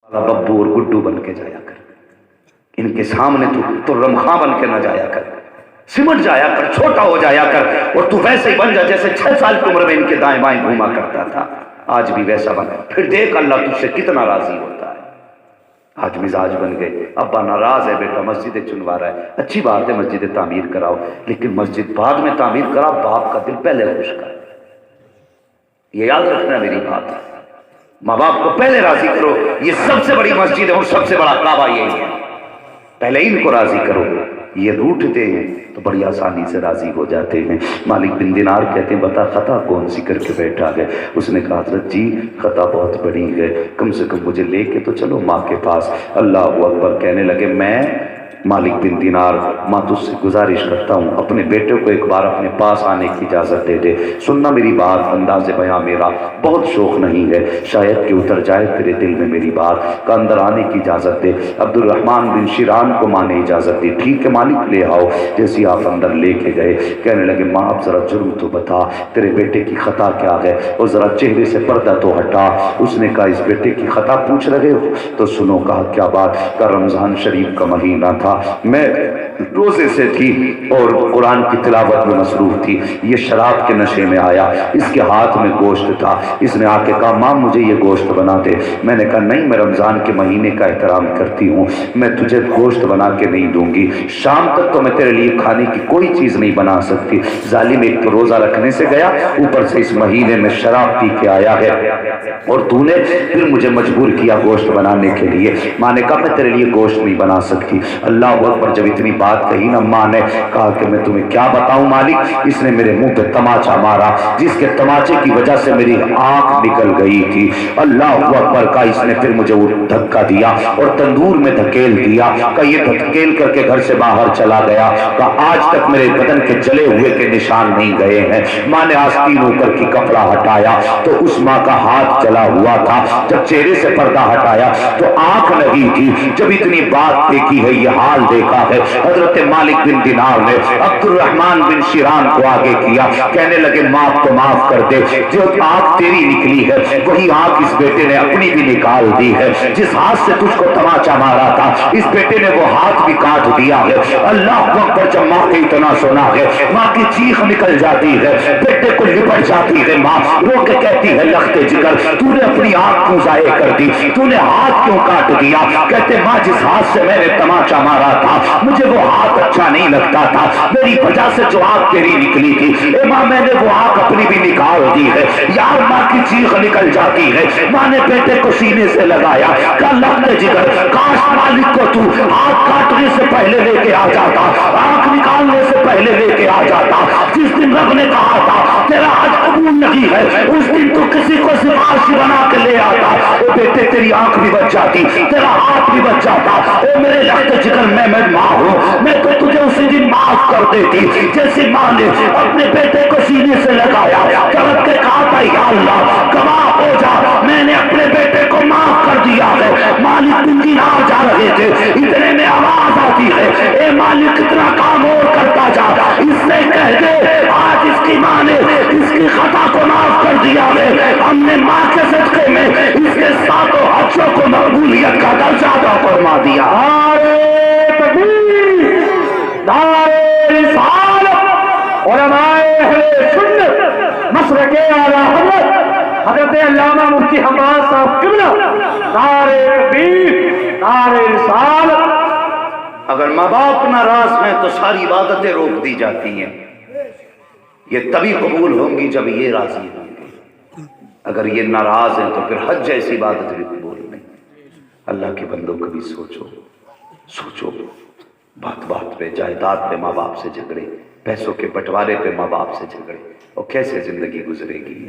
बब्बू और गुड्डू बन के जाया कर, इनके सामने तो रमखा बन के न जाया कर, सिमट जाया कर, छोटा हो जाया कर, और तू वैसे ही बन जा जैसे 6 साल की उम्र में इनके दाएं बाएं घूमा करता था। आज भी वैसा बन, फिर देख अल्लाह तुझसे कितना राजी होता है। आज मिजाज बन गए, अब्बा नाराज है बेटा, मस्जिद चुनवा रहा है, अच्छी बात है मस्जिद तामीर कराओ, लेकिन मस्जिद बाद में तामीर करा, बाप का दिल पहले खुश कर। ये याद रखना मेरी बात, माँ बाप को पहले राजी करो। ये सबसे बड़ी मस्जिद है और सबसे बड़ा काबा यही है, पहले इनको राजी करो। ये रूठते हैं तो बड़ी आसानी से राजी हो जाते हैं। मालिक बिन दिनार कहते हैं बता खता कौन सी करके बैठा है। उसने कहा हज़रत जी खता बहुत बड़ी है, कम से कम मुझे लेके तो चलो माँ के पास। अल्लाह अकबर कहने लगे मैं मालिक बिन दिनार माँ तुझसे गुजारिश करता हूँ अपने बेटे को एक बार अपने पास आने की इजाज़त दे दे। सुनना मेरी बात, अंदाज़े बयां मेरा बहुत शौक नहीं है, शायद कि उतर जाए तेरे दिल में मेरी बात का, अंदर आने की इजाज़त दे। अब्दुल रहमान बिन शिरान को माँ ने इजाज़त दी, ठीक है मालिक ले आओ। जैसे आप अंदर लेके गए कहने लगे माँ अब ज़रा जुर्म तो बता, तेरे बेटे की खता क्या है, और ज़रा चेहरे से पर्दा तो हटा। उसने कहा इस बेटे की खता पूछ रहे हो तो सुनो। कहा क्या बात का, रमज़ान शरीफ का महीना था, मैं रोजे से थी और कुरान की तिलावत में मसरूफ थी, ये शराब के नशे में आया, इसके हाथ में गोश्त था, इसने आके कहा माँ मुझे ये गोश्त बना दे। मैंने कहा नहीं मैं रमज़ान के महीने का एहतराम करती हूँ, मैं तुझे गोश्त बना के नहीं दूंगी, शाम तक तो मैं तेरे लिए खाने की कोई चीज़ नहीं बना सकती। जालिम एक तो रोज़ा रखने से गया, ऊपर से इस महीने में शराब पी के आया है, और तूने फिर मुझे मजबूर किया गोश्त बनाने के लिए। माँ ने कहा मैं तेरे लिए गोश्त नहीं बना सकती। अल्लाह पर जब इतनी बात कही ना, माँ ने कहा कि मैं तुम्हें क्या बताऊं मालिक, इसने मेरे मुंह पे तमाचा मारा, जिसके तमाचे की वजह से मेरी आंख निकल गई थी। अल्लाह अकबर का, इसने फिर मुझे वो धक्का दिया और तंदूर में धकेल दिया का, ये धकेल करके घर से बाहर चला गया का, आज तक मेरे बदन के जले हुए के निशान नहीं गए हैं। माँ ने आस्तीन ऊपर की कपड़ा हटाया तो उस माँ का हाथ जला हुआ था, जब चेहरे से पर्दा हटाया तो आंख लगी थी। जब इतनी बात देखी है, ये हाल देखा है, हजरत मालिक बिन दिनार ने अब्दुल रहमान बिन शिरान को आगे किया, कहने लगे माफ तो माफ कर दे, जो आंख तेरी निकली है वही आंख इस बेटे ने अपनी भी निकाल दी है। जिस हाथ से तुझको तमाचा मारा था इस बेटे ने वो हाथ भी काट दिया है। अल्लाह अकबर, जब माँ की इतना सुना है, माँ की चीख निकल जाती है, बेटे को लिपट जाती है, माँ रो के कहती है लखते जिगर तूने अपनी आंख क्यों जाए कर दी, तूने हाथ क्यों काट दिया। कहते माँ जिस हाथ से मैंने तमाचा मारा था मुझे वो हाथ अच्छा नहीं लगता था, मेरी वजह से जो आंख तेरी निकली थी ए माँ मैंने वो आंख अपनी भी निकाल दी है। यार माँ की चीख निकल जाती है। माँ ने बेटे को सीने से लगाया, कहा लखते जिगर काश मालिक को तू हाथ काटने से पहले लेके आ जाता, आंख निकालने से पहले लेके आ जाता। जिस दिन रब ने कहा था तेरा आज कबूल नहीं है, उस दिन तू किसी को सिफारिशी बना के ले आता, ओ बेटे तेरी आंख भी बच जाती, तेरा हाथ भी बच जाता। ओ मेरे लखते जिगर मैं माँ हूँ, मैं तो तुझे उसी दिन माफ कर देती। जैसे माँ ने अपने बेटे को सीने से लगाया, तड़प के कहा था या अल्लाह गवाह हो जा मैंने अपने बेटे को माफ कर दिया है। मालिक बिन दिनार जा रहे थे, इतने में आवाज आती है ए मालिक कितना काम और करता जा, इससे कह दे आज इसकी माँ ने इसकी खता को माफ कर दिया है, हमने माँ के सदके में इसके सातों हजों को मकबूलियत का दर्जा अता फरमा दिया। हज़रत अल्लामा मुफ्ती हमाद साहब किबला नारे तकबीर नारे रिसालत। अगर माँ बाप नाराज हैं तो सारी इबादतें रोक दी जाती हैं, ये तभी कबूल होंगी जब ये राजी होंगे। अगर ये नाराज हैं तो फिर हज जैसी इबादत भी कबूल नहीं। अल्लाह के बंदों कभी सोचो सोचो, बात बात पे जायदाद पे माँ बाप से झगड़े, पैसों के बंटवारे पे माँ बाप से झगड़े, और कैसे जिंदगी गुजरेगी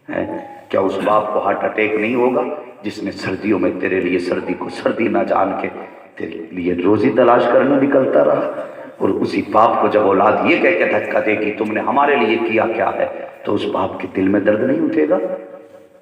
है? क्या उस बाप को हार्ट अटैक नहीं होगा जिसने सर्दियों में तेरे लिए सर्दी को सर्दी ना जान के तेरे लिए रोजी तलाश करना निकलता रहा, और उसी बाप को जब औलाद ये कह के धक्का देगी तुमने हमारे लिए किया क्या है, तो उस बाप के दिल में दर्द नहीं उठेगा?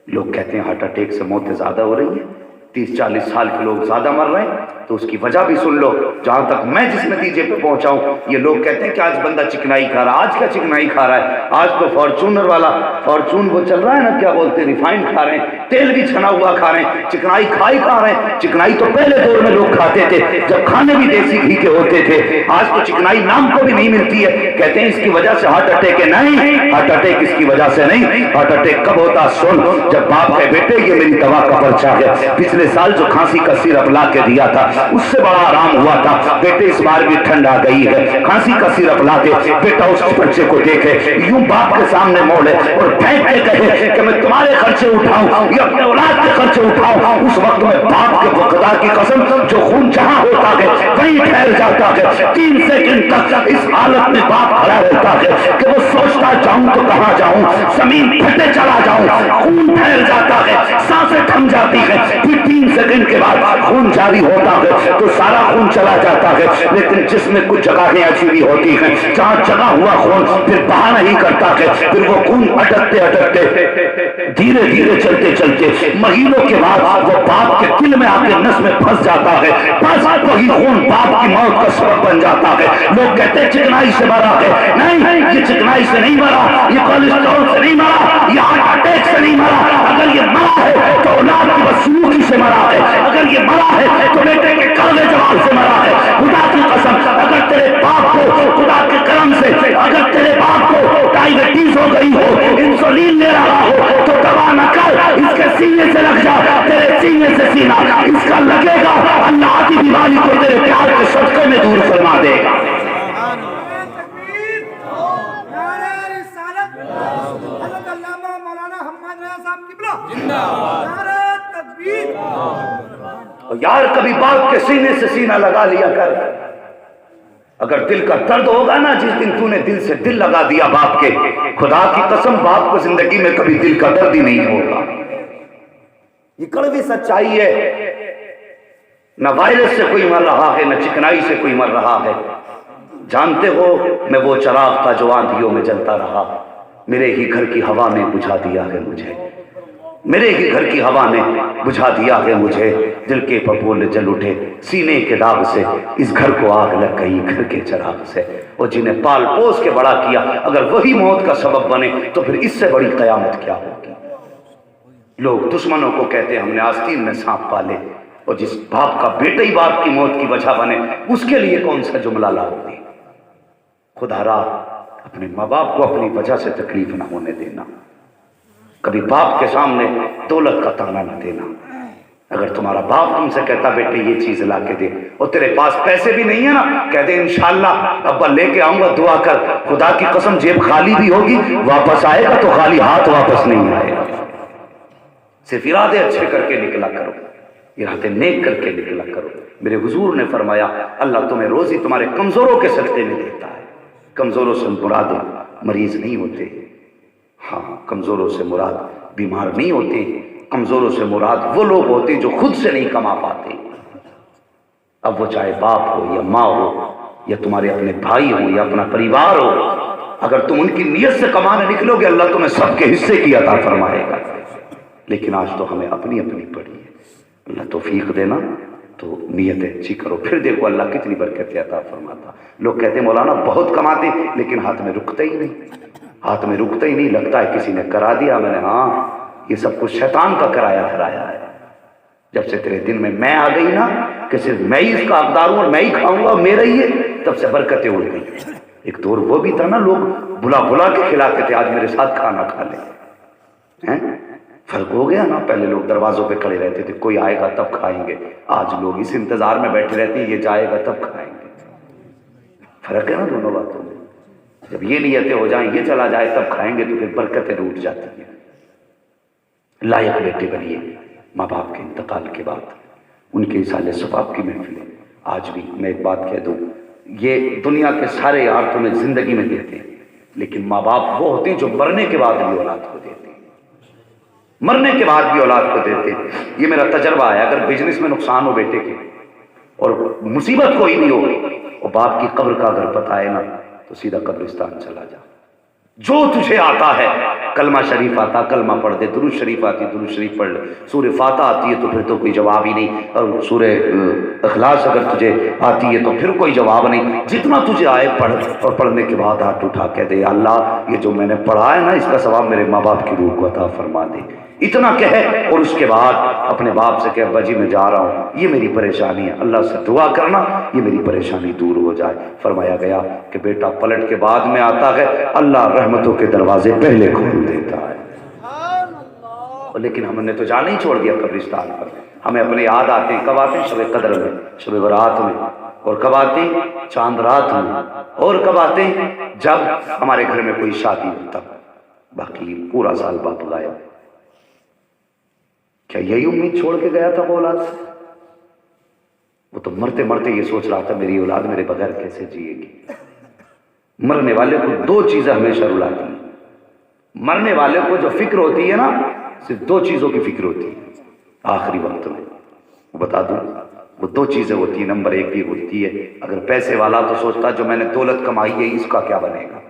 लोग कहते हैं हार्ट अटैक से मौतें ज्यादा हो रही है, 30-40 साल के लोग ज्यादा मर रहे हैं, तो उसकी वजह भी सुन लो। जहां तक मैं जिस नतीजे पे पहुंचा हूं, ये लोग कहते हैं कि आज बंदा चिकनाई खा रहा है। आज क्या चिकनाई खा रहा है? आज तो फॉर्चूनर वाला फॉर्चून वो चल रहा है ना, क्या बोलते हैं, रिफाइंड खा रहे हैं, तेल भी छना हुआ खा रहे हैं, चिकनाई खा रहे हैं। चिकनाई तो पहले दौर में लोग खाते थे जब खाने भी देसी घी के होते थे। आज तो चिकनाई नाम को भी नहीं मिलती है। कहते हैं इसकी वजह से हार्ट अटैक है। नहीं, हार्ट अटैक इसकी वजह से नहीं। हार्ट अटैक कब होता? सुन, जब बाप है बेटे ये मेरी दवा का पर्चा है, पिछले साल जो खांसी का सिरप ला के दिया था उससे बड़ा आराम हुआ था। बेटे इस बार भी ठंड आ गई है, खांसी का सिरप ला दे। बेटा उस बच्चे को देखे, यूं बाप के सामने मोड़े और फेंक के कहे कि मैं तुम्हारे खर्चे उठाऊं या अपने औलाद के खर्चे उठाऊं। उस वक्त में बाप के खुदा की कसम, जो खून जहां होता है वहीं ठहर जाता है। 3 सेकंड तक इस हालत में बाप खड़ा रहता है कि वो सोचता जाऊं तो कहां जाऊं, जमीन फटे चला जाऊं। खून ठहर जाता है, सांसें थम जाती है, फिर 3 सेकंड के बाद खून जारी होता है तो सारा खून चला जाता है। लेकिन जिसमें कुछ जगहें ऐसी भी होती हैं जहां जगा हुआ खून फिर बहा नहीं करता है, फिर वो खून अटकते अटकते धीरे धीरे चलते चलते महीनों के बाद वो बाप के दिल में आके नस में फंस जाता है। बस वही खून बाप की मौत का सबब बन जाता है। लोग कहते हैं चिकनाई से मरा है। नहीं, ये चिकनाई से नहीं मरा, ये कोलेस्ट्रॉल से नहीं मरा, ये हार्ट अटैक से नहीं मरा। अगर ये मरा है तो औलाद की बदसलूकी से मरा है। अगर ये मरा है तो बेटे के कड़वे जवाब से मरा है। खुदा की कसम, अगर तेरे बाप को खुदा के करम से, अगर तेरे बाप को डायबिटीज हो गई हो, इंसुलिन ले रहा हो तो दवा न कर, इसके सीने से लग जा। तेरे सीने से सीना इसका लगेगा, अल्लाह की बीमारी को तेरे प्यार के सदके में दूर फरमा देगा। यार कभी बाप के सीने से सीना लगा लिया कर। अगर दिल का दर्द होगा ना, जिस दिन तूने दिल से दिल लगा दिया बाप के, खुदा की कसम बाप को जिंदगी में कभी दिल का दर्द ही नहीं होगा। ये कड़वी सच्चाई है। न वायरस से कोई मर रहा है, न चिकनाई से कोई मर रहा है। जानते हो, मैं वो चिराग था जो आंधियों में जलता रहा, मेरे ही घर की हवा ने बुझा दिया है मुझे। मेरे ही घर की हवा ने बुझा दिया है मुझे। दिल के पपोले जल उठे सीने के दाग से, इस घर को आग लग गई घर के चिराग से। और जिन्हें पाल पोस के बड़ा किया, अगर वही मौत का सबब बने तो फिर इससे बड़ी कयामत क्या होगी। लोग दुश्मनों को कहते हैं हमने आस्तीन में सांप पाले, और जिस बाप का बेटे ही बाप की मौत की वजह बने उसके लिए कौन सा जुमला लाओगे। खुदारा अपने माँ बाप को अपनी वजह से तकलीफ ना होने देना। कभी बाप के सामने दौलत का ताना न देना। अगर तुम्हारा बाप तुमसे कहता बेटे ये चीज ला के दे, और तेरे पास पैसे भी नहीं है ना, कह दे इंशाल्लाह अब्बा लेके आऊंगा, दुआ कर। खुदा की कसम जेब खाली भी होगी, वापस आएगा तो खाली हाथ वापस नहीं आएगा। सिर्फ इरादे अच्छे करके निकला करो, इरादे नेक करके निकला करो। मेरे हुजूर ने फरमाया अल्लाह तुम्हें रोजी तुम्हारे कमजोरों के सदके में देता है। कमजोरों से मुराद मरीज नहीं होते, हाँ कमजोरों से मुराद बीमार नहीं होते, कमजोरों से मुराद वो लोग होते जो खुद से नहीं कमा पाते। अब वो चाहे बाप हो या माँ हो या तुम्हारे अपने भाई हो या अपना परिवार हो, अगर तुम उनकी नीयत से कमाने निकलोगे अल्लाह तुम्हें सबके हिस्से की अता फरमाएगा। लेकिन आज तो हमें अपनी अपनी पड़ी है। अल्लाह तौफीक देना, तो नीयत अच्छी करो, फिर देखो अल्लाह कितनी बरकत अता फरमाता। लोग कहते मौलाना बहुत कमाते, लेकिन हाथ में रुकते ही नहीं, हाथ में रुकते ही नहीं। लगता है किसी ने करा दिया। मैंने हाँ, ये सब कुछ शैतान का कराया धराया है। जब से तेरे दिन में मैं आ गई ना कि सिर्फ मैं ही इसका हकदार हूं और मैं ही खाऊंगा, मेरा ही है, तब से बरकतें उड़ गई। एक दौर वो भी था ना, लोग बुला बुला के खिलाते थे, आज मेरे साथ खाना खा ले। हैं फर्क हो गया ना। पहले लोग दरवाजों पे खड़े रहते थे, कोई आएगा तब खाएंगे। आज लोग इस इंतजार में बैठे रहते हैं, ये जाएगा तब खाएंगे। फर्क है ना दोनों बातों में। जब ये नियतें हो जाएं ये चला जाए तब खाएंगे, तो फिर बरकतें रूठ जाती हैं। लायक बेटे बनिए। माँ बाप के इंतकाल के बाद उनके इसाले सवाब की महफिलें। आज भी मैं एक बात कह दूं, ये दुनिया के सारे यार तुम्हें जिंदगी में देते हैं, लेकिन माँ बाप वो होते हैं जो मरने के बाद भी औलाद को देते हैं, मरने के बाद भी औलाद को देते हैं। ये मेरा तजर्बा है। अगर बिजनेस में नुकसान हो बेटे के और मुसीबत कोई भी हो, और बाप की कब्र का अगर पता है ना, तो सीधा कब्रिस्तान चला जा। जो तुझे आता है, कलमा शरीफ आता कलमा पढ़ दे, दुरूद शरीफ आती दुरूद शरीफ पढ़ ले, सूरह फातिहा आती है तो फिर तो कोई जवाब ही नहीं, और सूरह इखलास अगर तुझे आती है तो फिर कोई जवाब नहीं। जितना तुझे आए पढ़, और पढ़ने के बाद हाथ उठा के दे, अल्लाह ये जो मैंने पढ़ा है ना इसका सवाब मेरे माँ बाप की रूह को अता फरमा दे, इतना कहे। और उसके बाद अपने बाप से कहे अब्बा जी मैं जा रहा हूँ, ये मेरी परेशानी है, अल्लाह से दुआ करना ये मेरी परेशानी दूर हो जाए। फरमाया गया कि बेटा पलट के बाद में आता है, अल्लाह रहमतों के दरवाजे पहले खोल देता है। लेकिन हमने तो जाना ही छोड़ दिया कब्रिस्तान पर। हमें अपने याद आते हैं, कब आते हैं? शब कदर में, शब बरात में, और कब आते हैं? चांद रात में, और कब आते हैं? जब हमारे घर में कोई शादी हो तब। बाकी पूरा साल बाप गायब। क्या यही उम्मीद छोड़ के गया था वो औलाद से? वो तो मरते मरते ये सोच रहा था मेरी औलाद मेरे बगैर कैसे जिएगी। मरने वाले को दो चीजें हमेशा रुलाती हैं। मरने वाले को जो फिक्र होती है ना, सिर्फ दो चीजों की फिक्र होती है आखिरी वक्त में। वो बता दूं, वो दो चीजें होती है। नंबर एक भी होती है, अगर पैसे वाला तो सोचता जो मैंने दौलत कमाई है इसका क्या बनेगा।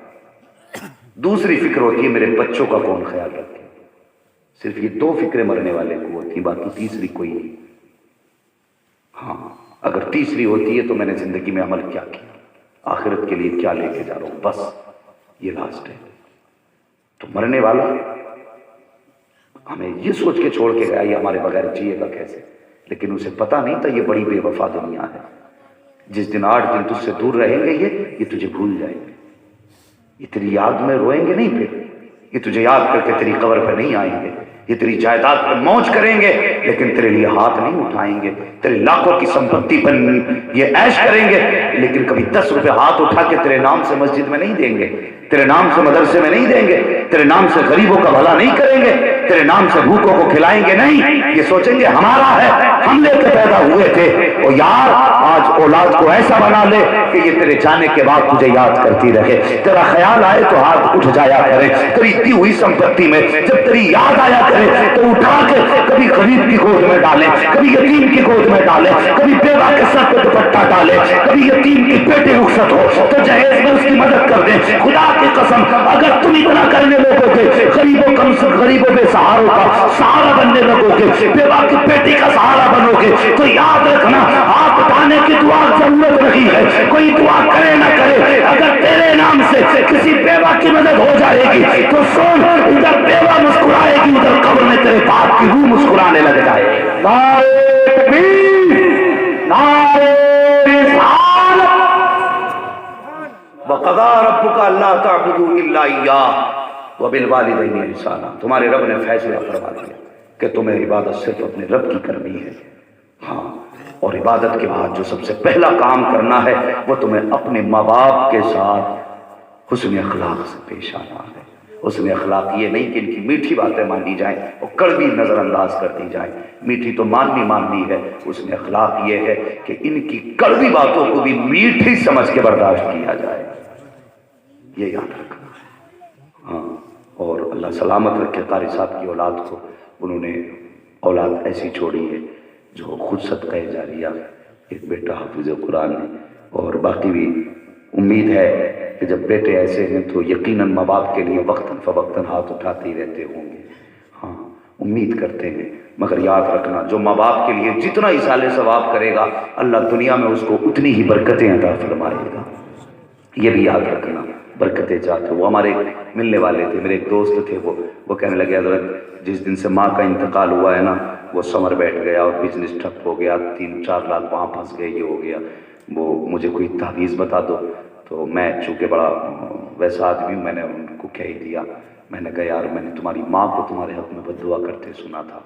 दूसरी फिक्र होती है मेरे बच्चों का कौन ख्याल रखे। सिर्फ ये दो फिक्रें मरने वाले को होती, बाकी तीसरी कोई नहीं। हाँ, अगर तीसरी होती है तो मैंने जिंदगी में अमल क्या किया, आखिरत के लिए क्या लेके जा रहा हूं, बस ये लास्ट है। तो मरने वाला हमें ये सोच के छोड़ के गया ये हमारे बगैर जिएगा कैसे, लेकिन उसे पता नहीं था ये बड़ी बेवफा दुनिया है। जिस दिन 8 दिन तुझसे दूर रहेंगे ये तुझे भूल जाएंगे, ये तेरी याद में रोएंगे नहीं, फिर ये तुझे याद करके तेरी कब्र पे नहीं आएंगे, ये तेरी जायदाद पर मौज करेंगे लेकिन तेरे लिए हाथ नहीं उठाएंगे, तेरे लाखों की संपत्ति पर ये ऐश करेंगे लेकिन कभी 10 रुपए हाथ उठा के तेरे नाम से मस्जिद में नहीं देंगे, तेरे नाम से मदरसे में नहीं देंगे, तेरे नाम से गरीबों का भला नहीं करेंगे, तेरे नाम से भूखों को खिलाएंगे नहीं। ये सोचेंगे हमारा है, हम लेके पैदा हुए थे। और यार आज औलाद को ऐसा बना ले कि ये तेरे जाने के बाद तुझे याद करती रहे, तेरा ख्याल आए तो हाथ उठ जाया करे, तेरी दी हुई संपत्ति में जब तेरी याद आया करे तो उठा के कभी गरीब की गोद में डाले, कभी यतीम की गोद में डाले, कभी बेवा के सर पे दुपट्टा डाले, कभी यतीम की बेटी रुखसत हो तो जहेज में उसकी मदद कर दे। खुदा की कसम अगर तुम इतना करने लगोगे, गरीबों के सहारों का सहारा बनने लगोगे, बेवा की बेटी का सहारा बनोगे, तो याद रखना हाथ उठाने की दुआ जरूरत नहीं है। कोई दुआ करे ना करे, अगर तेरे नाम से किसी बेवा की मदद हो जाएगी तो सुन, इधर बेवा मुस्कुराएगी, उधर कब्र में तेरे बाप की रूह मुस्कुराने लग जाएगी। नारे तकबीर, नारे रिसालत। वक़ज़ा रब्बुका अल्ला तअबुदू इल्ला इय्याह व बिल वालिदैनि इहसाना। तुम्हारे रब ने फैसला करवा दिया कि तुम्हें इबादत सिर्फ अपने रब की करनी है। हाँ, और इबादत के बाद जो सबसे पहला काम करना है वो तुम्हें अपने माँ बाप के साथ हुस्न अखलाक से पेश आना है। हुस्न अखलाक ये नहीं कि इनकी मीठी बातें मानी जाएं और कड़वी नजरअंदाज कर दी जाए, मीठी तो माननी है। हुस्न अखलाक ये है कि इनकी कड़वी बातों को भी मीठी समझ के बर्दाश्त किया जाए, ये याद रखना। हाँ, और अल्लाह सलामत रखे कारी साहब की औलाद को। उन्होंने औलाद ऐसी छोड़ी है जो खुद सदका जारिया, एक बेटा हाफिज कुरान है, और बाकी भी उम्मीद है कि जब बेटे ऐसे हैं तो यकीनन माँ बाप के लिए वक्तन फवक्तन हाथ उठाते ही रहते होंगे। हाँ, उम्मीद करते हैं। मगर याद रखना जो माँ बाप के लिए जितना इसाले सवाब करेगा अल्लाह दुनिया में उसको उतनी ही बरकतें अता फरमाएगा, ये भी याद रखना। बरकतें चाहते, वो हमारे मिलने वाले थे, मेरे एक दोस्त थे, वो कहने लगे हज़रत जिस दिन से माँ का इंतकाल हुआ है ना वो समर बैठ गया और बिजनेस ठप हो गया, 3-4 लाख वहाँ फंस गए, ये हो गया, वो मुझे कोई तावीज़ बता दो। तो मैं चूँकि बड़ा वैसा आदमी हूँ, मैंने उनको कह ही दिया, मैंने कहा यार मैंने तुम्हारी माँ को तुम्हारे हक़ में बद्दुआ करते सुना था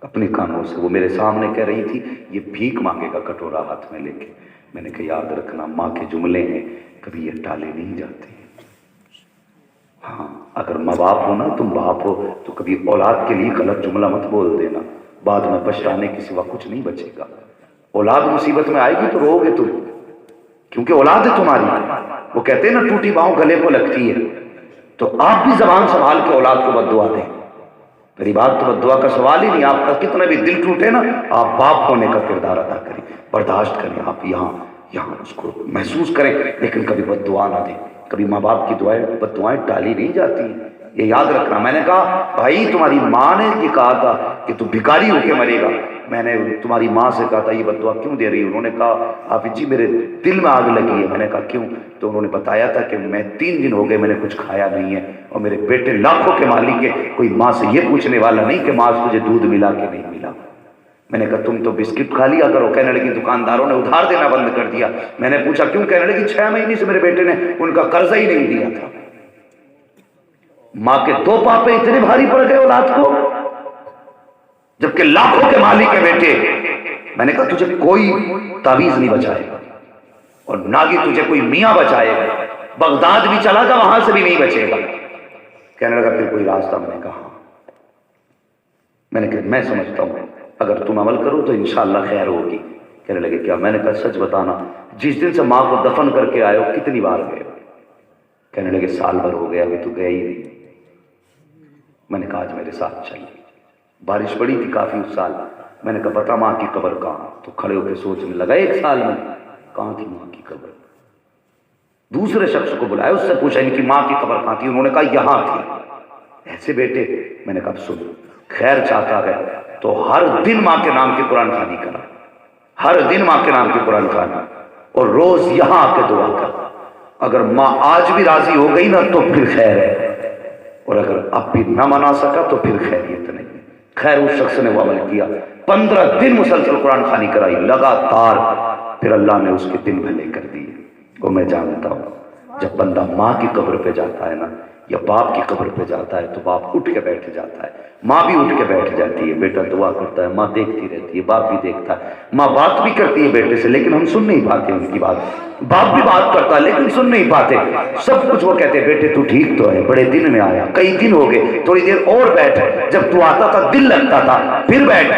अपने कानों से, वो मेरे सामने कह रही थी ये भीख मांगेगा कटोरा हाथ में लेके। मैंने कहा याद रखना माँ के जुमले हैं, कभी ये टाले नहीं जाते। हाँ, अगर माँ बाप हो ना, तुम बाप हो तो कभी औलाद के लिए गलत जुमला मत बोल देना, बाद में पछताने के सिवा कुछ नहीं बचेगा। औलाद मुसीबत में आएगी तो रोओगे तुम, क्योंकि औलाद है तुम्हारी। वो कहते हैं ना टूटी बाहों गले को लगती है, तो आप भी जबान संभाल के औलाद को बद्दुआ दें। मेरी बात तो बद्दुआ का सवाल ही नहीं, आपका कितना भी दिल टूटे ना, आप बाप होने का किरदार अदा करें, बर्दाश्त करें। आप यहाँ یہاں اس کو محسوس کریں، لیکن کبھی بد دعا نہ دیں. کبھی ماں باپ کی دعائیں بد دعائیں ٹالی نہیں جاتی ہیں، یہ یاد رکھنا. میں نے کہا بھائی تمہاری ماں نے یہ کہا تھا کہ تو بھکاری ہو کے مرے گا. میں نے تمہاری ماں سے کہا تھا یہ بد دعا کیوں دے رہی ہے؟ انہوں نے کہا حافظ جی میرے دل میں آگ لگی ہے. میں نے کہا کیوں؟ تو انہوں نے بتایا تھا کہ میں 3 دن ہو گئے میں نے کچھ کھایا نہیں ہے، اور میرے بیٹے لاکھوں کے مالک ہے، کوئی ماں سے یہ پوچھنے والا نہیں کہ ماں تجھے دودھ ملا کہ نہیں ملا. میں نے کہا تم تو بسکٹ کھا لیا کرو. کہنے لگی دکانداروں نے ادھار دینا بند کر دیا. میں نے پوچھا کیوں؟ کہنے لگی 6 مہینے سے میرے بیٹے نے ان کا قرضہ ہی نہیں دیا تھا. ماں کے 2 پاپے اتنے بھاری پڑ گئے اولاد کو، جبکہ لاکھوں کے مالک ہے بیٹے. میں نے کہا تجھے کوئی تعویذ نہیں بچائے گا، اور نہ ہی تجھے کوئی میاں بچائے گا. بغداد بھی چلا جا وہاں سے بھی نہیں بچے گا. کہنے لگا پھر کوئی راستہ؟ میں نے کہا میں نے کہا میں سمجھتا ہوں اگر تم عمل کرو تو انشاءاللہ خیر ہوگی. کہنے لگے کیا؟ میں نے کہا سچ بتانا جس دن سے ماں کو دفن کر کے آئے ہو کتنی بار گئے؟ کہنے لگے سال بھر ہو گیا ابھی تو گئے ہی نہیں. میں نے کہا آج میرے ساتھ چلیے. بارش پڑی تھی کافی اس سال. میں نے کہا بتا ماں کی قبر کہاں؟ تو کھڑے ہو کے سوچنے لگا 1 سال میں کہاں تھی ماں کی قبر. دوسرے شخص کو بلایا، اس سے پوچھا ان کی ماں کی قبر کہاں تھی؟ انہوں نے کہا یہاں تھی. ایسے بیٹے؟ میں نے کہا سن خیر چاہتا ہے تو ہر دن ماں کے نام کی قرآن خوانی کرا، ہر دن ماں کے نام کی قرآن خوانی، اور روز یہاں آ کے دعا کر. اگر ماں آج بھی راضی ہو گئی نا تو پھر خیر ہے، اور اگر اب بھی نہ منا سکا تو پھر خیریت نہیں. خیر اس شخص نے وہ عمل کیا، 15 دن مسلسل قرآن خوانی کرائی لگاتار. پھر اللہ نے اس کے دن بھلے کر دیے. وہ میں جانتا ہوں جب بندہ ماں کی قبر پہ جاتا ہے نا یا باپ کی قبر پہ جاتا ہے تو باپ اٹھ کے بیٹھ جاتا ہے، ماں بھی اٹھ کے بیٹھ جاتی ہے. بیٹا دعا کرتا ہے، ماں دیکھتی رہتی ہے، باپ بھی دیکھتا ہے. ماں بات بھی کرتی ہے بیٹے سے لیکن ہم سن نہیں پاتے ان کی بات. باپ بھی بات کرتا ہے لیکن سن نہیں پاتے. سب کچھ وہ کہتے ہیں بیٹے تو ٹھیک تو ہے، بڑے دن میں آیا، کئی دن ہو گئے، تھوڑی دیر اور بیٹھ، جب تو آتا تھا دل لگتا تھا، پھر بیٹھ.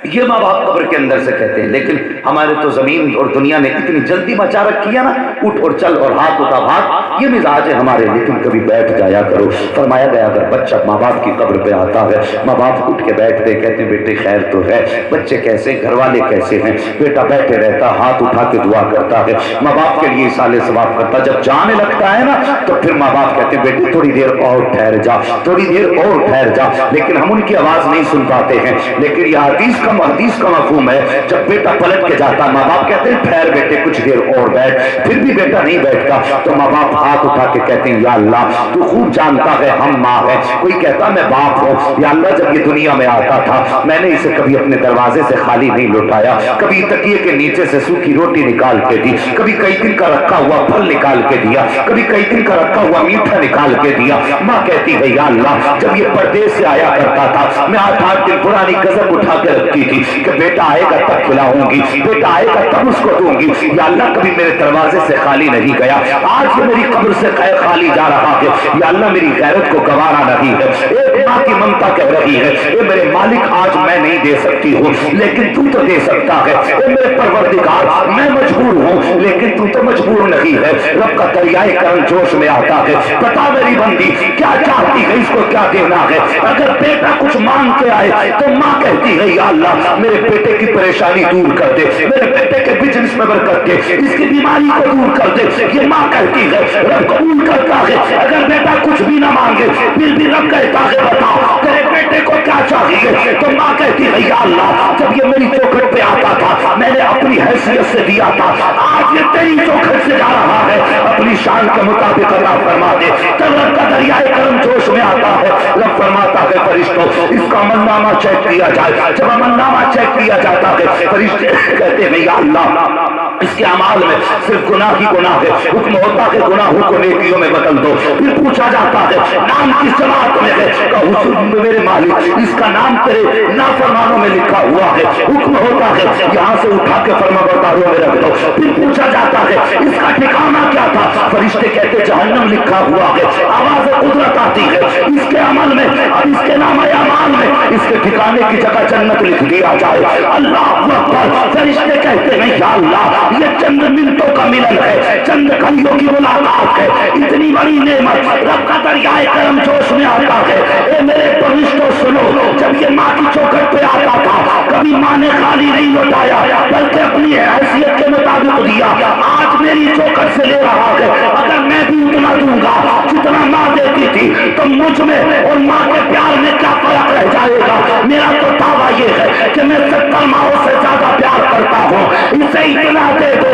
یہ ماں باپ قبر کے اندر سے کہتے ہیں. لیکن ہمارے تو زمین اور دنیا نے اتنی جلدی مچا رکھی ہے نا، اٹھ اور چل اور ہاتھ اٹھا بھاگ، یہ مزاج ہے ہمارے. لیکن کبھی بیٹھ جایا کرو. فرمایا گیا اگر بچہ ماں باپ کی قبر پہ آتا ہے، ماں باپ اٹھ کے بیٹھتے، کہتے ہیں بیٹے خیر تو ہے، بچے کیسے، گھر والے کیسے ہیں؟ بیٹا بیٹھے رہتا، ہاتھ اٹھا کے دعا کرتا ہے، ماں باپ کے لیے اصالے ثواب کرتا. جب جانے لگتا ہے نا تو پھر ماں باپ کہتے ہیں بیٹے تھوڑی دیر اور ٹھہر جا، تھوڑی دیر اور ٹھہر جا. لیکن ہم ان کی آواز نہیں سن پاتے ہیں. لیکن یہ حدیث کا مفہوم ہے. جب بیٹا پلٹ کے جاتا، ماں باپ کہتے ہیں ٹھہر بیٹے کچھ دیر اور بیٹھ، پھر بھی بیٹا نہیں بیٹھتا تو ماں باپ ہاتھ اٹھا کے کہتے ہیں یا اللہ تو خوب جانتا ہے ہم ماں ہیں. کوئی کہتا میں باپ ہوں، یا اللہ جب یہ دنیا میں آتا تھا میں نے اسے کبھی اپنے دروازے سے خالی نہیں لوٹایا، کبھی تکیے کے نیچے سے سوکھی روٹی نکال کے دی، کبھی کئی دن کا رکھا ہوا پھل نکال کے دیا، کبھی کئی دن کا رکھا ہوا میٹھا نکال کے دیا. ماں کہتی ہے یا اللہ جب یہ پردیس سے آیا کرتا تھا میں 8 دن پرانی غذب اٹھا کے رکھتی تھی کہ بیٹا آئے گا تب کھلاؤں گی، بیٹا آئے گا تب اس کو دوں گی. یا اللہ کبھی میرے دروازے سے خالی نہیں گیا. آج یہ میری قبر سے خالی جا رہا ہے. یا اللہ میری غیرت کو گوارا نہیں ہے. ایک ماں کی ممتا کہہ رہی ہے اے میرے مالک آج میں نہیں دے سکتی ہوں لیکن تو تو دے سکتا ہے. اے میرے پروردگار میں مجبور ہوں لیکن تو تو مجبور نہیں ہے. رب کا دریائے کرم جوش میں آتا ہے. بتا میری بندی کیا چاہتی ہے، اس کو کیا دینا ہے؟ اگر بیٹا کچھ مانگ کے آئے تو ماں کہتی ہے یا اللہ میرے بیٹے کی پریشانی دور کر دے، میرے بیٹے کے بزنس میں برکت دے، اس کی بیماری کو دور کر دے. یہ ماں کہتی ہے. رب قبول کرتا ہے. اگر بیٹا کچھ بھی نہ مانگے پھر بھی رب کہتا ہے بتا تیرے بیٹے کو کیا چاہیے؟ تو ماں کہتی ہے یا اللہ جب یہ میری چوکھٹ پہ آتا تھا میں نے اپنی حیثیت سے دیا تھا، آج یہ تیری چوکھٹ سے جا رہا ہے، اپنی شان کے مطابق عطا فرما دے. تب رب کا دریائے کرم جوش میں آتا ہے. رب فرماتا ہے فرشتوں اس کا عمل نامہ چیک کیا جائے. جب عمل نامہ چیک کیا جاتا ہے فرشتے کہتے ہیں یا اللہ اس کے اعمال میں صرف گناہ ہی گناہ ہے. حکم ہوتا ہے گناہوں کو نیکیوں میں بدل دو. پھر پوچھا جاتا ہے نام کس جماعت میں ہے؟ حضور میرے مالک اس کا نام تیرے نافرمانوں میں لکھا ہوا ہے. حکم ہوتا ہے یہاں سے اٹھا کے فرمانبرداروں میں رکھ دو. پھر پوچھا جاتا ہے اس کا ٹھکانہ کیا تھا؟ فرشتے کہتے جہنم لکھا ہوا ہے. آواز قدرت آتی ہے اس کے عمل میں اور اس کے نام اعمال میں اس کے ٹھکانے کی جگہ جنت لکھ دیا جائے. اللہ اکبر. فرشتے کہتے ہیں یا اللہ یہ چند منٹوں کا ملن ہے، چند گھڑیوں کی ملاقات ہے، اتنی بڑی نعمت. رب کا دریائے کرم جوش میں آتا ہے. اے میرے فرشتوں سنو جب یہ ماں کی چوکھٹ پہ آتا تھا کبھی ماں نے خالی نہیں لوٹایا بلکہ اپنی حیثیت کے مطابق دیا. दिया, आज मेरी चौखट से ले रहा है। अगर मैं भी उतना दूंगा जितना माँ देती थी, तो मुझ में और माँ के प्यार में क्या फर्क रह जाएगा? मेरा तो दावा ये है कि मैं 70 माओं से ज्यादा प्यार करता हूँ। इसे इतना दे दो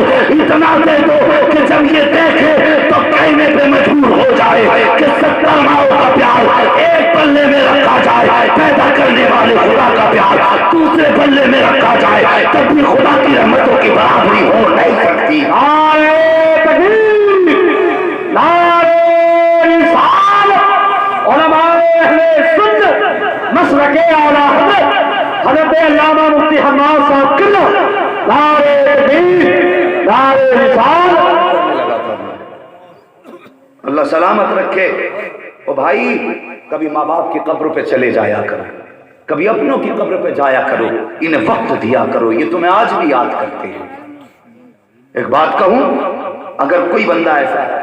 कि जब ये देखे तो कहने पे मजबूर हो जाए कि 70 माओं का प्यार एक पल्ले में रखा जाए, पैदा करने वाले खुदा का प्यार दूसरे पल्ले में रखा जाए, तब भी खुदा की रहमतों की बराबरी हो नहीं सकती। नारे तकबीर, नारे रिसालत, उलमाए अहले सुन्नत, मसलके आला हज़रत अल्लामा मुफ्ती हम्माद साहब किबला, नारे तकबीर, नारे रिसालत। अल्लाह सलामत रखे। ओ भाई, कभी माँ बाप की कब्र पे चले जाया करो, कभी अपनों की कब्र पे जाया करो, इन्हें वक्त दिया करो, ये तुम्हें आज भी याद करते हैं। एक बात कहूं, अगर कोई बंदा ऐसा है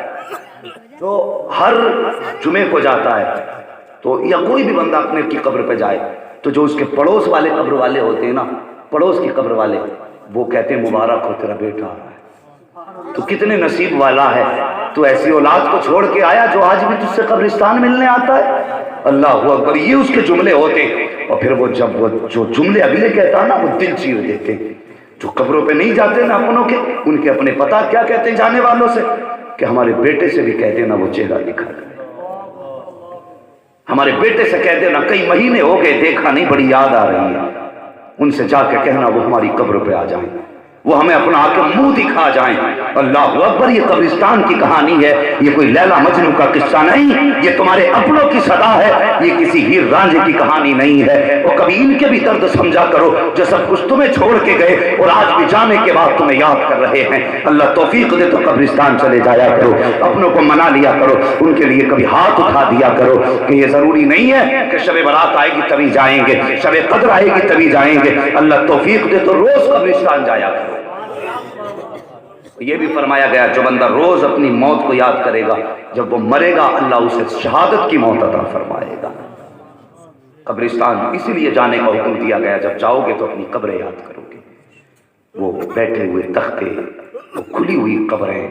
जो हर जुमे को जाता है, तो या कोई भी बंदा अपने की कब्र पे जाए, तो जो उसके पड़ोस वाले कब्र वाले होते हैं ना, पड़ोस की कब्र वाले, वो कहते हैं मुबारक हो तेरा बेटा आ रहा है, तो कितने नसीब वाला है, तो ऐसी औलाद को छोड़ के आया जो आज भी तुझसे कब्रिस्तान मिलने आता है। अल्लाह अकबर, ये उसके जुमले होते। और फिर वो जब वो जो जुमले अगले कहता है ना, वो दिल चीर देते। जो कब्रों पे नहीं जाते ना अपनों के, उनके अपने पता क्या कहते हैं जाने वालों से, कि हमारे बेटे से भी कह देना वो चेहरा दिखा दे, हमारे बेटे से कह देना कई महीने हो गए देखा नहीं, बड़ी याद आ रही है, उनसे जाके कहना वो हमारी कब्र पे आ जाए, वो हमें अपना आके मुंह दिखा जाएं। अल्लाह अकबर, ये कब्रिस्तान की कहानी है, ये कोई लैला मजनू का किस्सा नहीं, ये तुम्हारे अपनों की सदा है, ये किसी हीर रांझे की कहानी नहीं है। और कभी इनके भी दर्द समझा करो जो सब कुछ तुम्हें छोड़ के गए और आज भी जाने के बाद तुम्हें याद कर रहे हैं। अल्लाह तौफीक दे तो कब्रिस्तान चले जाया करो, अपनों को मना लिया करो, उनके लिए कभी हाथ उठा दिया करो कि ये जरूरी नहीं है कि शब बारात आएगी तभी जाएंगे, शब कद्र आएगी तभी जाएंगे। अल्लाह तौफीक दे तो रोज कब्रिस्तान जाया करो। ये भी फरमाया गया, जो बंदा रोज अपनी मौत को याद करेगा, जब वो मरेगा अल्लाह उसे शहादत की मौत अता फरमाएगा। कब्रिस्तान इसीलिए जाने का हुक्म दिया गया, जब जाओगे तो अपनी कब्रें याद करोगे, वो बैठे हुए तख्ते, वो खुली हुई कब्रें,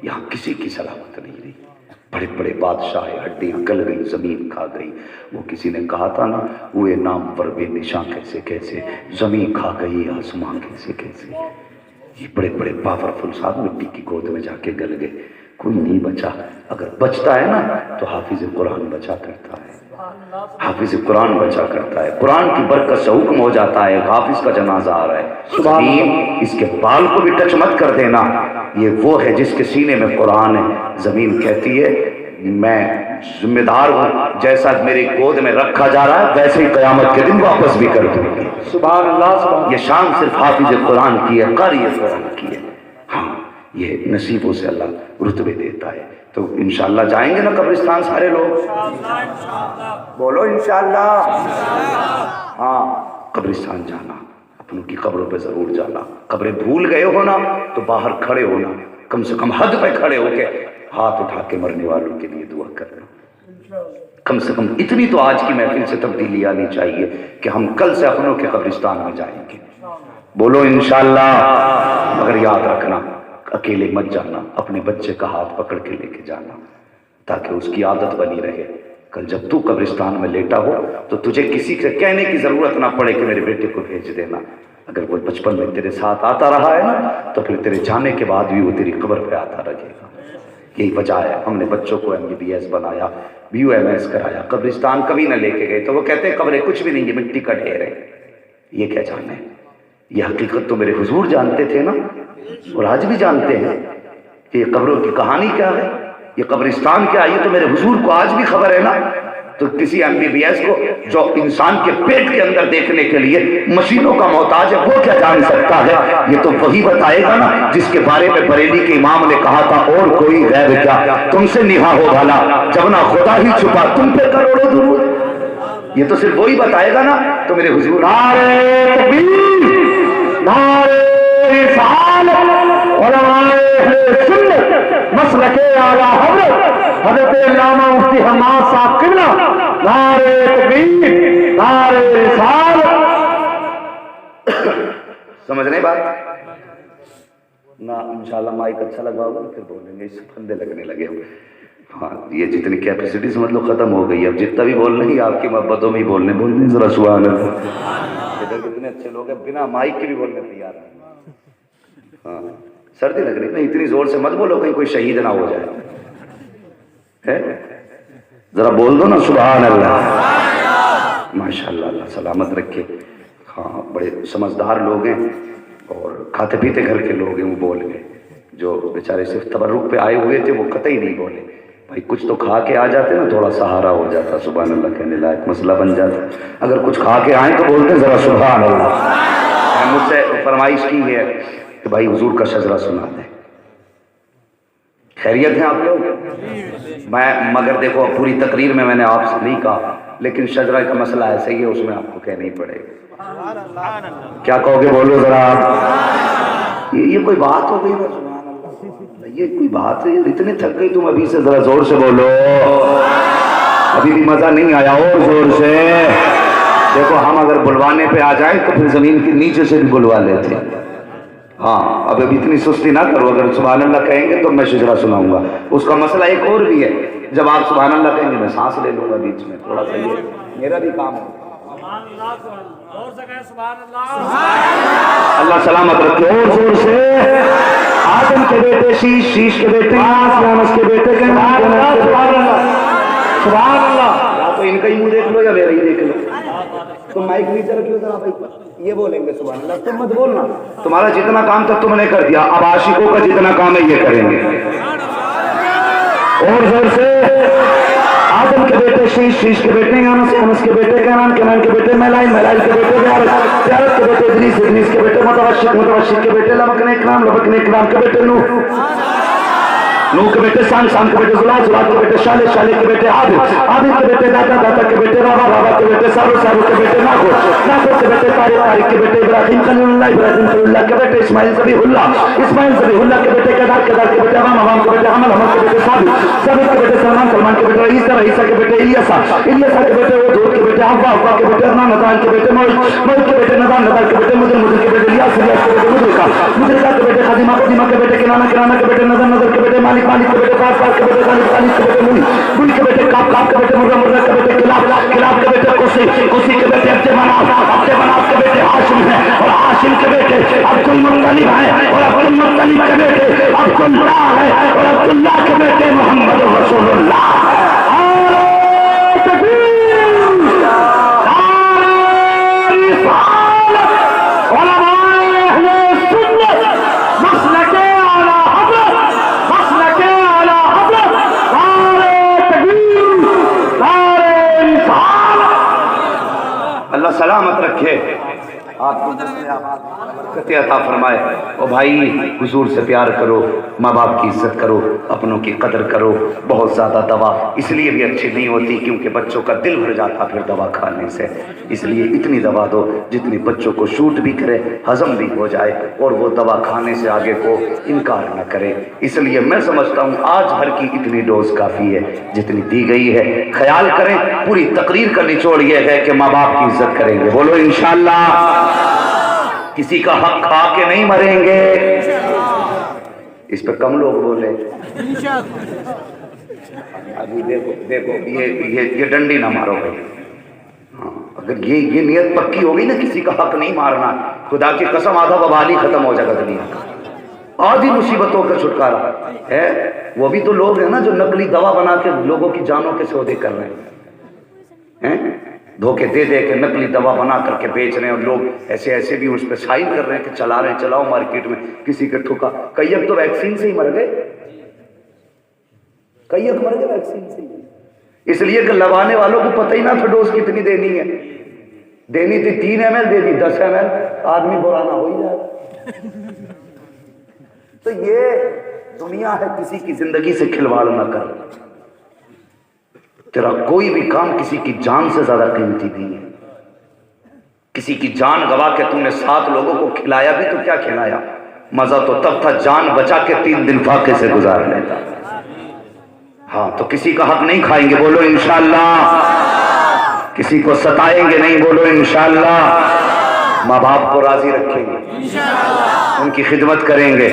यहाँ किसी की सलामत नहीं रही। बड़े बड़े बादशाह हड्डियां गल गई, जमीन खा गई। वो किसी ने कहा था ना, हुए नाम पर बेनिशां कैसे कैसे, जमीन खा गई आसमां कैसे कैसे। ये बड़े बड़े पावरफुल साहब मिट्टी की गोद में जाके गल गए, कोई नहीं बचा। अगर बचता है ना तो हाफिज कुरान बचा करता है, हाफिज कुरान बचा करता है, कुरान की बरकत से हुक्म हो जाता है हाफिज का जनाजा आ रहा है, जमीन इसके बाल को भी टच मत कर देना, ये वो है जिसके सीने में कुरान है। जमीन कहती है मैं जिम्मेदार हूँ, जैसा मेरी गोद में रखा जा रहा है वैसे ही कयामत के दिन वापस भी कर दूंगी। सुभान अल्लाह। ये शान सिर्फ हाफिज कुरान की है, कारी कुरान की है। हाँ, ये नसीबों से अल्लाह रुतबे देता है। तो इंशाअल्लाह जाएंगे ना कब्रिस्तान सारे लोग, बोलो इंशाअल्लाह। हाँ, कब्रिस्तान जाना, अपनों की कब्रों पे जरूर जाना। कब्रें भूल गए हो ना तो बाहर खड़े होना, कम से कम हद पे खड़े होके हाथ उठा के मरने वालों के लिए दुआ करना। कम से कम इतनी तो आज की महफिल से तब्दीली आनी चाहिए कि हम कल से अपनों के कब्रिस्तान में जाएंगे, बोलो इंशाअल्लाह। मगर याद रखना, अकेले मत जाना, अपने बच्चे का हाथ पकड़ के लेके जाना, ताकि उसकी आदत बनी रहे। कल जब तू कब्रिस्तान में लेटा हो तो तुझे किसी से कहने की जरूरत ना पड़े कि मेरे बेटे को भेज देना। अगर वो बचपन में तेरे साथ आता रहा है ना, तो फिर तेरे जाने के बाद भी वो तेरी कब्र पे आता रहेगा। यही वजह है हमने बच्चों को MBBS बनाया, BUMS कराया, कब्रिस्तान कभी ना लेके गए। तो वो कहते हैं कब्रें कुछ भी नहीं, ये मिट्टी का ढेर है। ये क्या जाने, ये हकीकत तो मेरे हुजूर जानते थे ना, और आज भी जानते हैं कि ये कब्रों की कहानी क्या है, ये कब्रिस्तान क्या है, ये तो मेरे हुजूर को आज भी खबर है ना। तो किसी MBBS को जो इंसान के पेट के अंदर देखने के लिए मशीनों का मोहताज है, वो क्या जान सकता है? ये तो वही बताएगा ना जिसके बारे में बरेली के इमाम ने कहा था, और कोई गैर क्या तुमसे निहा हो भला, जब ना खुदा ही छुपा तुम पे करोड़ों दुरूद। ये तो सिर्फ वही बताएगा ना। तो मेरे हुजूर नारे तकबीर, नारे रिसालत, उलमाए अहले सुन्नत, मसलके आला हज़रत अल्लामा मुफ्ती हम्माद साहब किबला, नारे तकबीर, नारे रिसालत। समझ रहे बात? ना इंशाल्लाह माइक अच्छा लगा होगा फिर बोलेंगे, इससे फंदे लगने लगे होंगे। हाँ, ये जितनी कैपेसिटी समझ लो खत्म हो गई, अब जितना भी बोलना ही आपकी मोहब्बतों में ही बोलने जरा सुभान अल्लाह। इधर कितने अच्छे लोग हैं बिना माइक के भी बोलने तैयार हैं। हाँ, सर्दी लग रही है ना, इतनी जोर से मत बोलो कहीं कोई शहीद ना हो जाए, है? जरा बोल दो ना सुभान अल्लाह। माशाअल्लाह, अल्लाह सलामत रखे। हाँ, बड़े समझदार लोग हैं और खाते पीते घर के लोग हैं, वो बोल गए। जो बेचारे सिर्फ तबर्रुक पे आए हुए थे वो कतई नहीं बोले। भाई कुछ तो खा के आ जाते ना, थोड़ा सहारा हो जाता, सुभान अल्लाह कहने लायक मसला बन जाता। अगर कुछ खा के आए तो बोलते जरा सुभान अल्लाह। मुझसे फरमाइश की है कि भाई हुजूर का शजरा सुना दें। खैरियत है आप लोग? मैं मगर देखो पूरी तकरीर में मैंने आपसे नहीं कहा, लेकिन शजरा का मसला ऐसा ही है, उसमें आपको कहना ही पड़ेगा। क्या कहोगे बोलो जरा आप। ये कोई बात हो गई ना, सुभान अल्लाह, ये कोई बात है? इतने थक गई तुम अभी से, जरा जोर से बोलो। अभी भी मजा नहीं आया, और जोर से देखो। हम अगर बुलवाने पे आ जाए तो फिर जमीन के नीचे से भी बुलवा लेते। हाँ, अब अभी इतनी सुस्ती ना करो, अगर सुभान अल्लाह कहेंगे तो मैं शजरा सुनाऊंगा। उसका मसला एक और भी है, जब आप सुभान अल्लाह कहेंगे मैं सांस ले लूंगा बीच में, थोड़ा सा ये मेरा भी काम है। अल्लाह सलामत रखे। और जोर से आदम के बेटे शीश, शीश के बेटे के बेटे के सुभान अल्लाह। या तो इनका ही मुंह देख लो या मेरा ही देख लो। तुम माइक नीचे रख लो जरा, ये बोलेंगे सुभान अल्लाह, तुम मत बोलना। तुम्हारा जितना काम था तुमने कर दिया, अब आशिकों का जितना काम है ये करेंगे। और जोर से आदम के बेटे शीश, शीश के बेटे अनस के बेटे कैनान के बेटे मैलाइल के बेटे प्यारत के बेटे इदरीस के बेटे मुतवशिक के बेटे लबकने इकराम के बेटे नूह के बेटे शाम के बेटे जुलाल के बेटे शाले के बेटे आदिल के बेटे दाता के बेटे रावा के बेटे सारू के बेटे नाखो के बेटे तारिक के बेटे इब्राहिम खलीलुल्लाह के बेटे इस्माइल ज़बीहुल्लाह के बेटे केदार के बेटे अवाम के बेटे हमल के बेटे साबित के बेटे सलमान के बेटे ईसा के बेटे इलियासा के बेटे दूध के बेटे हव्वा के बेटे नदान के बेटे मोइद के बेटे नदान के बेटे मुदर के बेटे इलियास के बेटे मुदरिका के बेटे खदीमा के बेटे किनाना के बेटे नजर के बेटे मालिक के बेटे फास के बेटे खालिद के बेटे मुनी के बेटे काप के बेटे मुर्रा के बेटे किलाब के बेटे कुसी के बेटे अब्दे मनाफ के बेटे हाशिम है, और हाशिम के बेटे अब्दुल मुत्तलिब है, और अब्दुल मुत्तलिब के बेटे अब्दुल्लाह है, और अब्दुल्लाह के बेटे मोहम्मद रसूलुल्लाह। अल्लाह सलामत रखे, आपको अता फरमाए। ओ भाई, हुजूर से प्यार करो, माँ बाप की इज्जत करो, अपनों की कदर करो। बहुत ज़्यादा दवा इसलिए भी अच्छी नहीं होती क्योंकि बच्चों का दिल भर जाता फिर दवा खाने से। इसलिए इतनी दवा दो जितनी बच्चों को शूट भी करे, हजम भी हो जाए, और वो दवा खाने से आगे को इनकार न करे। इसलिए मैं समझता हूँ आज भर की इतनी डोज काफ़ी है जितनी दी गई है। ख्याल करें, पूरी तकरीर का निचोड़ यह है कि माँ बाप की इज्जत करेंगे। बोलो इंशाअल्लाह। किसी का हक खा के नहीं मरेंगे। इस पर कम लोग बोले। अभी देखो ये डंडी ना मारो भाई। हाँ, अगर ये नियत पक्की होगी ना किसी का हक नहीं मारना, खुदा की कसम आधा बवाल ही खत्म हो जाएगा दुनिया का। आधी मुसीबतों का छुटकारा है। वो भी तो लोग हैं ना जो नकली दवा बना के लोगों की जानों के सौदे कर रहे हैं, धोखे दे के नकली दवा बना करके बेच रहे हैं। और लोग ऐसे भी उस पर साइन कर रहे हैं कि चलाओ मार्केट में। किसी के ठुका, कई तो वैक्सीन से ही मर गए, कई मर गए वैक्सीन से, इसलिए कि लगाने वालों को पता ही ना था डोज कितनी देनी है। देनी थी 3 ml, दे दी 10 ml, आदमी बुराना हो ही जाए। तो ये दुनिया है, किसी की जिंदगी से खिलवाड़ ना कर। तेरा कोई भी काम किसी की जान से ज्यादा कीमती नहीं है। किसी की जान गवा के तूने 7 लोगों को खिलाया भी तो क्या खिलाया, मजा तो तब था जान बचा के 3 दिन फाके से गुजार लेता। हाँ, तो किसी का हक नहीं खाएंगे, बोलो इंशाअल्लाह। किसी को सताएंगे नहीं, बोलो इंशाअल्लाह। माँ बाप को राजी रखेंगे, ان کی خدمت کریں گے،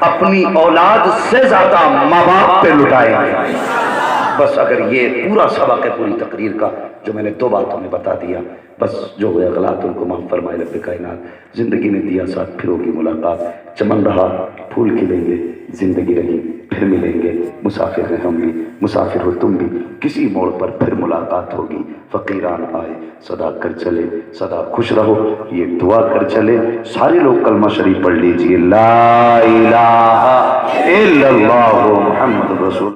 اپنی اولاد سے زیادہ ماں باپ پہ لٹائیں گے۔ بس اگر یہ پورا سبق ہے پوری تقریر کا جو میں نے 2 باتوں میں بتا دیا، بس جو ہوئے غلط ان کو معاف فرمائے رب کائنات۔ زندگی نے دیا ساتھ، پھر ہوگی ملاقات، چمن رہا پھول کھلیں گے، زندگی رہی پھر ملیں گے، مسافر ہیں ہم بھی، مسافر ہو تم بھی، کسی موڑ پر پھر ملاقات ہوگی۔ فقیران آئے صدا کر چلے، سدا خوش رہو یہ دعا کر چلے۔ سارے لوگ کلمہ شریف پڑھ لیجئے، لا الہ الا اللہ محمد رسول